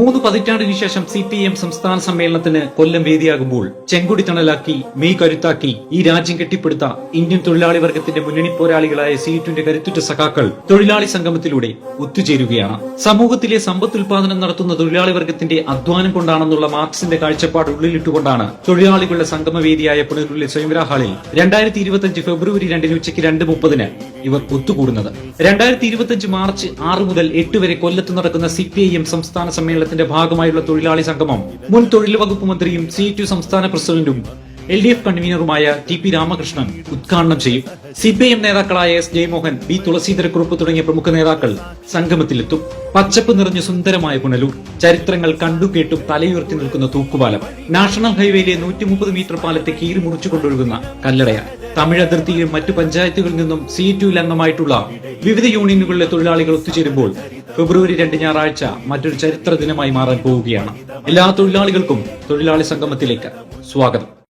3 പതിറ്റാണ്ടിനു ശേഷം CPIM സംസ്ഥാന സമ്മേളനത്തിന് കൊല്ലം വേദിയാകുമ്പോൾ ചെങ്കൊടി തണലാക്കി മെയ് കരുത്താക്കി ഈ രാജ്യം കെട്ടിപ്പടുത്ത ഇന്ത്യൻ തൊഴിലാളി വർഗത്തിന്റെ മുന്നണി പോരാളികളായ CUT-ന്റെ കരുത്തുറ്റ സഖാക്കൾ തൊഴിലാളി സംഗമത്തിലൂടെ ഒത്തുചേരുകയാണ്. സമൂഹത്തിലെ സമ്പത്തുൽപാദനം നടത്തുന്ന തൊഴിലാളി വർഗത്തിന്റെ അധ്വാനം കൊണ്ടാണെന്നുള്ള മാർക്സിന്റെ കാഴ്ചപ്പാട് ഉള്ളിലിട്ടുകൊണ്ടാണ് തൊഴിലാളികളുടെ സംഗമവേദിയായ പുനലൂരിലെ സ്വയംവര ഹാളിൽ 2025 ഫെബ്രുവരി 2 ഉച്ചയ്ക്ക് 2:30 ഇവർ ഒത്തുകൂടുന്നത്. 2025 മാർച്ച് 6 മുതൽ 8 വരെ കൊല്ലത്ത് നടക്കുന്ന CPIM സംസ്ഥാന സമ്മേളനത്തിന്റെ ഭാഗമായുള്ള തൊഴിലാളി സംഗമം മുൻ തൊഴിൽ വകുപ്പ് മന്ത്രിയും CUT സംസ്ഥാന പ്രസിഡന്റും LDF കൺവീനറുമായ TP രാമകൃഷ്ണൻ ഉദ്ഘാടനം ചെയ്യും. CPIM നേതാക്കളായ S ജയമോഹൻ, B തുളസീധരക്കുറുപ്പ് തുടങ്ങിയ പ്രമുഖ നേതാക്കൾ സംഗമത്തിലെത്തും. പച്ചപ്പ് നിറഞ്ഞ സുന്ദരമായ പുനലൂർ, ചരിത്രങ്ങൾ കണ്ടുകേട്ടും തലയുയർത്തി നിൽക്കുന്ന തൂക്കുപാലം, നാഷണൽ ഹൈവേയിലെ 130 മീറ്റർ പാലത്തെ കീറി മുറിച്ചുകൊണ്ടൊഴുകുന്ന കല്ലടയ, തമിഴ് അതിർത്തിയിലും മറ്റു പഞ്ചായത്തുകളിൽ നിന്നും CUT-ൽ അംഗമായിട്ടുള്ള വിവിധ യൂണിയനുകളിലെ തൊഴിലാളികൾ ഒത്തുചേരുമ്പോൾ ഫെബ്രുവരി 2 ഞായറാഴ്ച മറ്റൊരു ചരിത്ര ദിനമായി മാറാൻ പോവുകയാണ്. എല്ലാ തൊഴിലാളികൾക്കും തൊഴിലാളി സംഗമത്തിലേക്ക് സ്വാഗതം.